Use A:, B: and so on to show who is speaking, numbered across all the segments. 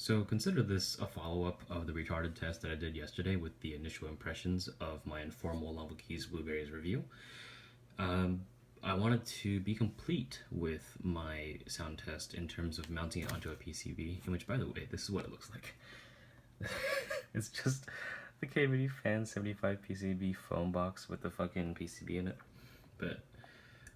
A: So consider this a follow-up of the retarded test that I did yesterday with the initial impressions of my informal NovelKeys Blueberries review. Um, I wanted to be complete with my sound test in terms of mounting it onto a PCB, in which, by the way, this is what it looks like. It's just the KBD Fan 75 PCB foam box with the fucking PCB in it. But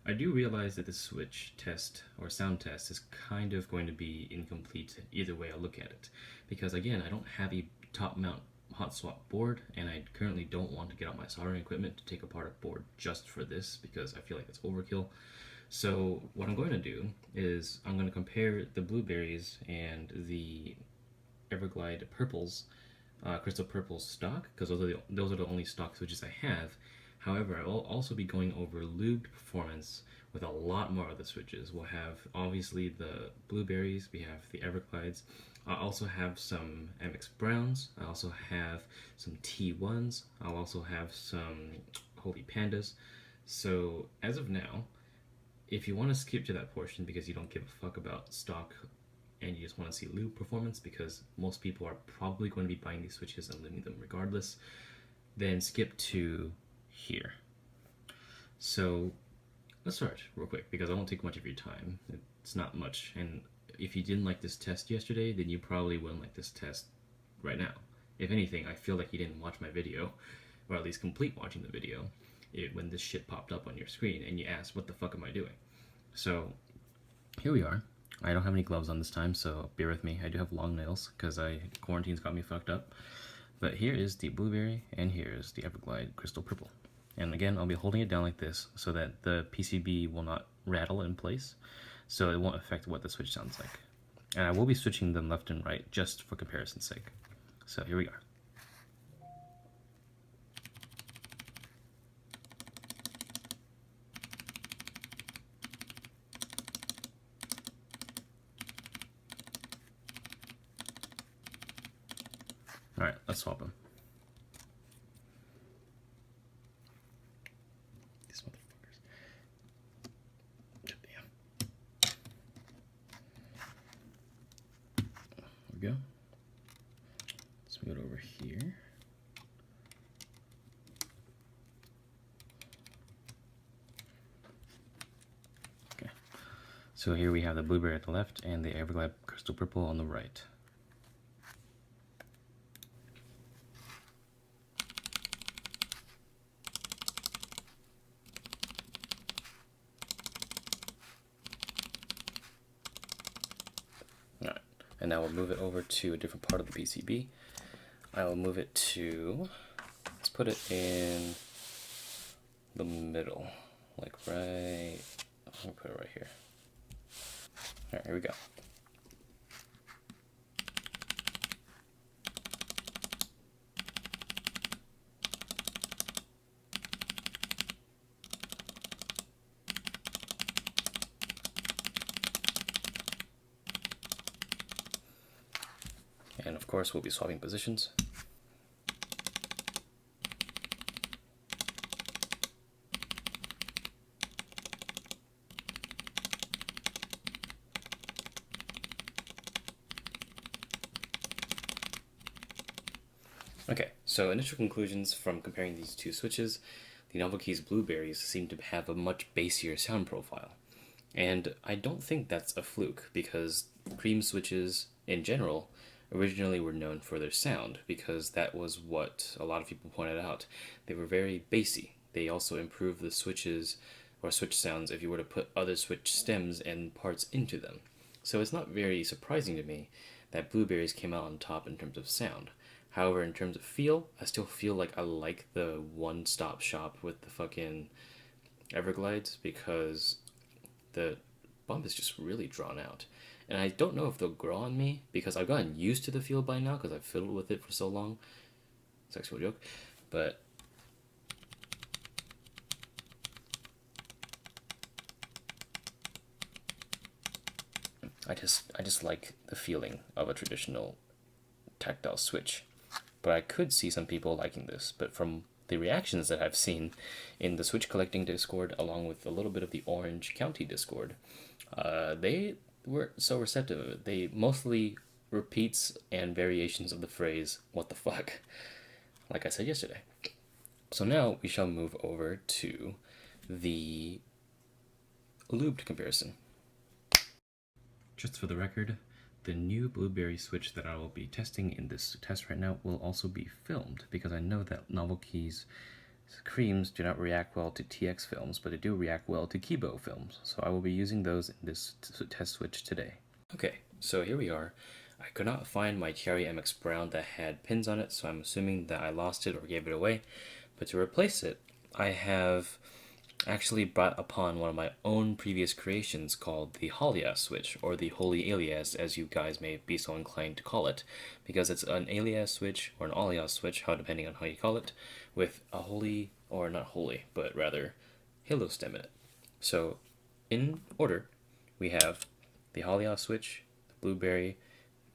A: I do realize that the switch test or sound test is kind of going to be incomplete either way I look at it. Because again, I don't have a top mount hot swap board, and I currently don't want to get out my soldering equipment to take apart a board just for this because I feel like it's overkill. So what I'm going to do is I'm going to compare the blueberries and the Everglide purples, crystal purples stock, because those are the only stock switches I have. However, I will also be going over lubed performance with a lot more of the switches. We'll have obviously the blueberries, we have the Everglides. I also have some MX Browns. I also have some T1s. I'll also have some Holy Pandas. So as of now, if you want to skip to that portion because you don't give a fuck about stock and you just want to see lube performance because most people are probably going to be buying these switches and lubing them regardless, then skip to here. So let's start real quick because I won't take much of your time. It's not much, and if you didn't like this test yesterday, then you probably wouldn't like this test right now. If anything, I feel like you didn't watch my video, or at least complete watching the video, when this shit popped up on your screen and you asked, what the fuck am I doing? So here we are. I don't have any gloves on this time, so bear with me. I do have long nails because quarantine's got me fucked up. But here is the blueberry, and here is the Everglide crystal purple. And again, I'll be holding it down like this so that the PCB will not rattle in place, so it won't affect what the switch sounds like. And I will be switching them left and right just for comparison's sake. So here we are. Alright, let's swap them. These motherfuckers. Damn. There we go. Let's move it over here. Okay. So here we have the blueberry at the left and the Everglide crystal purple on the right. Alright, and now we'll move it over to a different part of the PCB. I will move it to, let's put it in the middle, like right, I'm gonna put it right here. Alright, here we go. And of course, we'll be swapping positions. Okay, so initial conclusions from comparing these two switches. The NovelKeys Blueberries seem to have a much bassier sound profile. And I don't think that's a fluke, because cream switches, in general, originally were known for their sound, because that was what a lot of people pointed out. They were very bassy. They also improved the switches, or switch sounds, if you were to put other switch stems and parts into them. So it's not very surprising to me that Blueberries came out on top in terms of sound. However, in terms of feel, I still feel like I like the one-stop shop with the fucking Everglides because the bump is just really drawn out. And I don't know if they'll grow on me because I've gotten used to the feel by now because I've fiddled with it for so long. Sexual joke. But I just like the feeling of a traditional tactile switch. But I could see some people liking this. But from the reactions that I've seen in the Switch Collecting Discord, along with a little bit of the Orange County Discord, they were so receptive of it. They mostly repeats and variations of the phrase, what the fuck, like I said yesterday. So now we shall move over to the lubed comparison. Just for the record, the new Blueberry switch that I will be testing in this test right now will also be filmed, because I know that NovelKeys creams do not react well to TX films, but they do react well to Kibo films. So I will be using those in this test switch today. Okay, so here we are. I could not find my Cherry MX Brown that had pins on it, so I'm assuming that I lost it or gave it away. But to replace it, I have actually brought upon one of my own previous creations called the Alias switch, or the Holy Alias, as you guys may be so inclined to call it, because it's an alias switch or an alias switch, how depending on how you call it, with a holy, or not holy, but rather halo stem in it. So in order, we have the Alias switch, the Blueberry,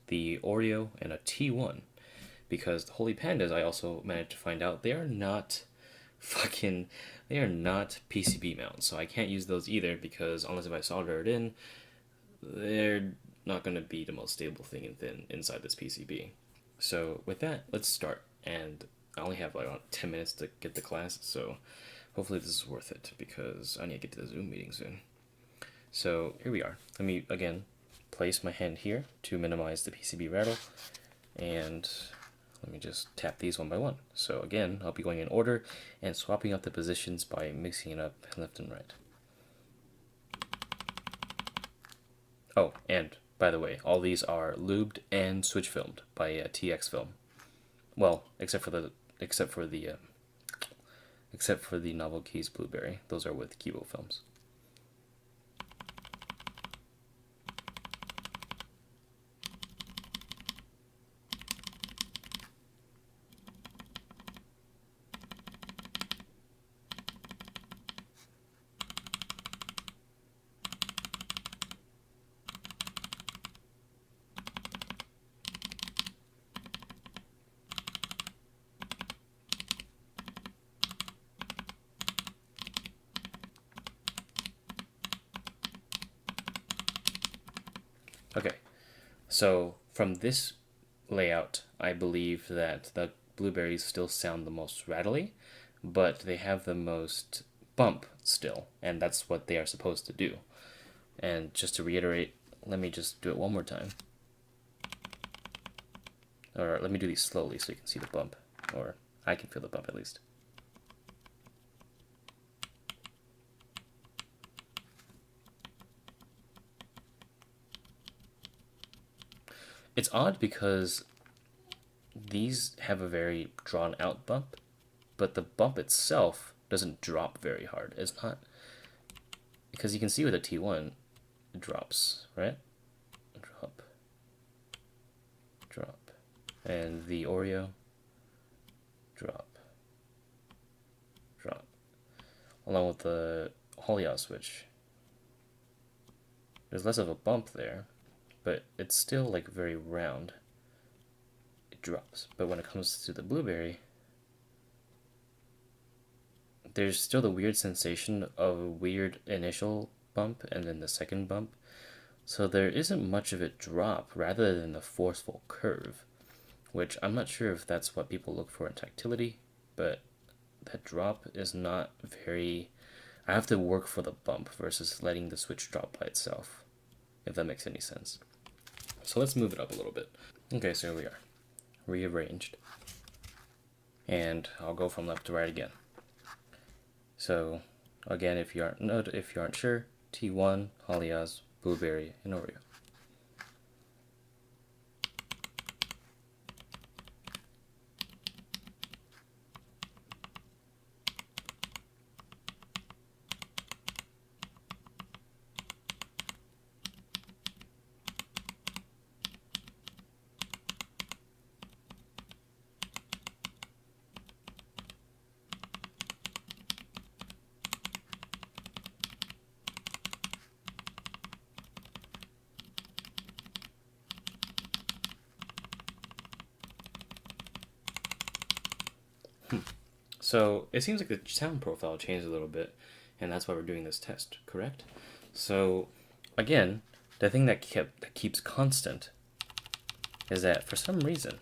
A: the Oreo, and a T1, because the Holy Pandas, I also managed to find out, they are not PCB mounts, so I can't use those either, because unless if I solder it in, they're not going to be the most stable thing inside this PCB. So with that, let's start. And I only have like about 10 minutes to get to class, so hopefully this is worth it, because I need to get to the Zoom meeting soon. So here we are. Let me again place my hand here to minimize the PCB rattle, and let me just tap these one by one. So again, I'll be going in order and swapping out the positions by mixing it up left and right. Oh, and by the way, all these are lubed and switch filmed by TX Film. Well, except for the NovelKeys Blueberry. Those are with Kibo films. Okay, so from this layout, I believe that the blueberries still sound the most rattly, but they have the most bump still, and that's what they are supposed to do. And just to reiterate, let me just do it one more time. Or let me do these slowly so you can see the bump, or I can feel the bump at least. It's odd because these have a very drawn out bump, but the bump itself doesn't drop very hard. It's not, because you can see with a T1, it drops, right? Drop, drop. And the Oreo, drop, drop. Along with the Alias switch. There's less of a bump there, but it's still like very round. It drops. But when it comes to the blueberry, there's still the weird sensation of a weird initial bump and then the second bump. So there isn't much of it drop rather than the forceful curve, which I'm not sure if that's what people look for in tactility, but that drop is not very... I have to work for the bump versus letting the switch drop by itself, if that makes any sense. So let's move it up a little bit. Okay, so here we are, rearranged. And I'll go from left to right again. So again, if you aren't sure, T1, Alias, Blueberry, and Oreo. So it seems like the sound profile changed a little bit, and that's why we're doing this test, correct? So again, the thing that keeps constant is that for some reason,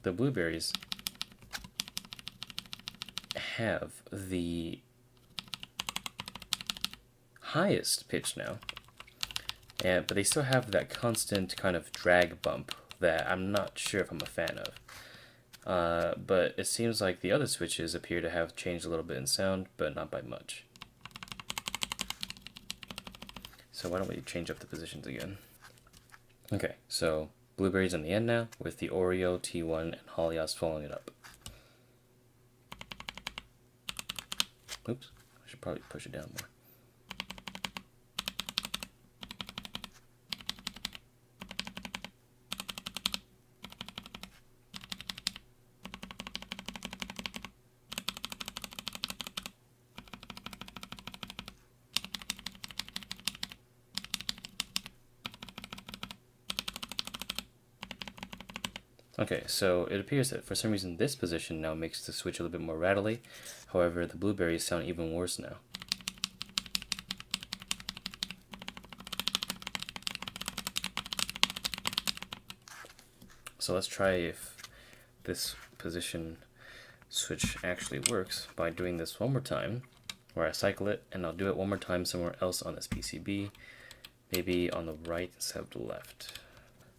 A: the blueberries have the highest pitch now, but they still have that constant kind of drag bump that I'm not sure if I'm a fan of. But it seems like the other switches appear to have changed a little bit in sound, but not by much. So why don't we change up the positions again? Okay, so blueberries on the end now, with the Oreo, T1, and Holios following it up. Oops, I should probably push it down more. Okay, so it appears that for some reason this position now makes the switch a little bit more rattly. However, the blueberries sound even worse now. So let's try if this position switch actually works by doing this one more time, where I cycle it, and I'll do it one more time somewhere else on this PCB, maybe on the right instead of the left.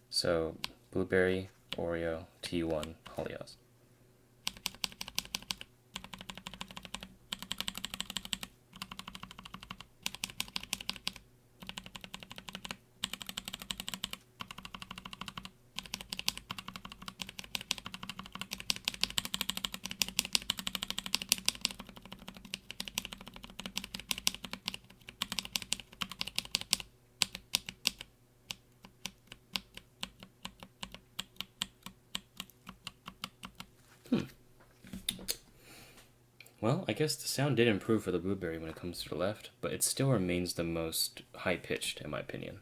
A: So blueberry, Oreo, T1, Holios. Well, I guess the sound did improve for the blueberry when it comes to the left, but it still remains the most high-pitched in my opinion.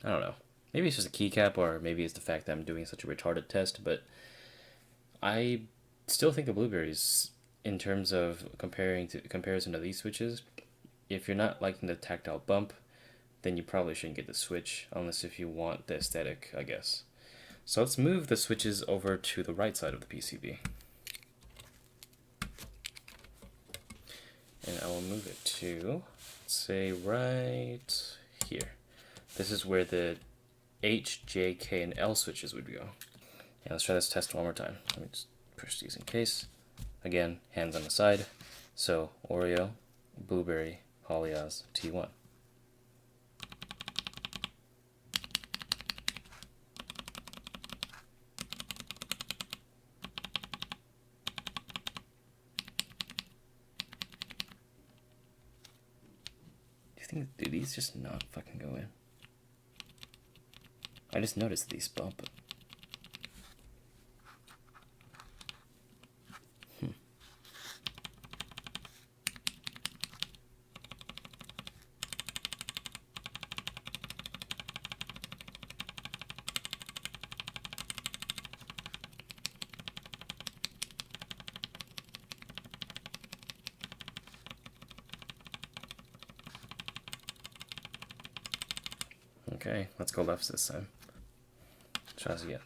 A: I don't know. Maybe it's just a keycap, or maybe it's the fact that I'm doing such a retarded test, but I still think the blueberries, in terms of comparison to these switches, if you're not liking the tactile bump, then you probably shouldn't get the switch, unless if you want the aesthetic, I guess. So let's move the switches over to the right side of the PCB. And I will move it to, let's say, right here. This is where the H, J, K, and L switches would go. And let's try this test one more time. Let me just push these in case. Again, hands on the side. So Oreo, blueberry, Holios, T1. Do these just not fucking go in? I just noticed these bump. Okay, let's go left this time. Try this again.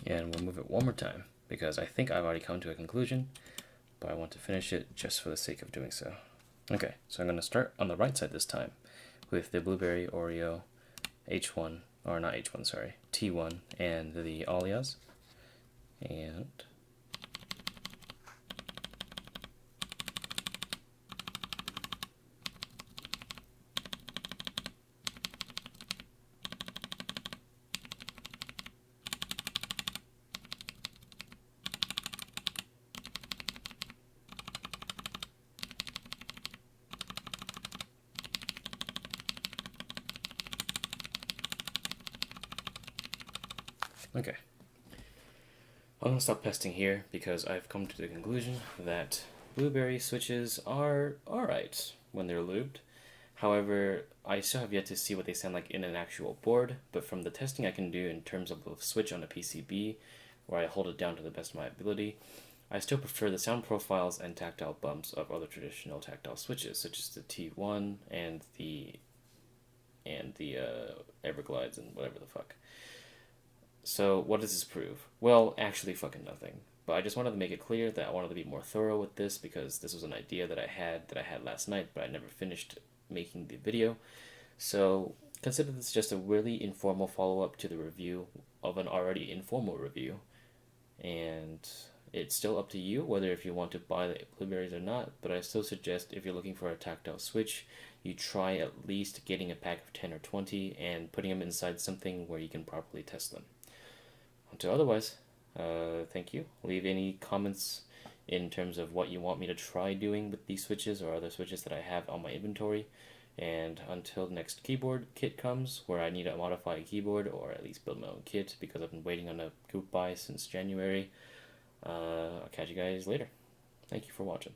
A: And we'll move it one more time, because I think I've already come to a conclusion, but I want to finish it just for the sake of doing so. Okay, so I'm going to start on the right side this time with the blueberry, Oreo, H1, or not H1, sorry, T1, and the Holios. And Okay. I'm going to stop pesting here because I've come to the conclusion that Blueberry switches are alright when they're lubed. However, I still have yet to see what they sound like in an actual board, but from the testing I can do in terms of the switch on a PCB, where I hold it down to the best of my ability, I still prefer the sound profiles and tactile bumps of other traditional tactile switches, such as the T1 and the Everglides and whatever the fuck. So what does this prove? Well, actually fucking nothing. But I just wanted to make it clear that I wanted to be more thorough with this because this was an idea that I had last night, but I never finished making the video. So consider this just a really informal follow-up to the review of an already informal review. And it's still up to you whether if you want to buy the blueberries or not, but I still suggest if you're looking for a tactile switch, you try at least getting a pack of 10 or 20 and putting them inside something where you can properly test them. Until otherwise, thank you. Leave any comments in terms of what you want me to try doing with these switches or other switches that I have on my inventory. And until the next keyboard kit comes, where I need to modify a keyboard or at least build my own kit because I've been waiting on a group buy since January, I'll catch you guys later. Thank you for watching.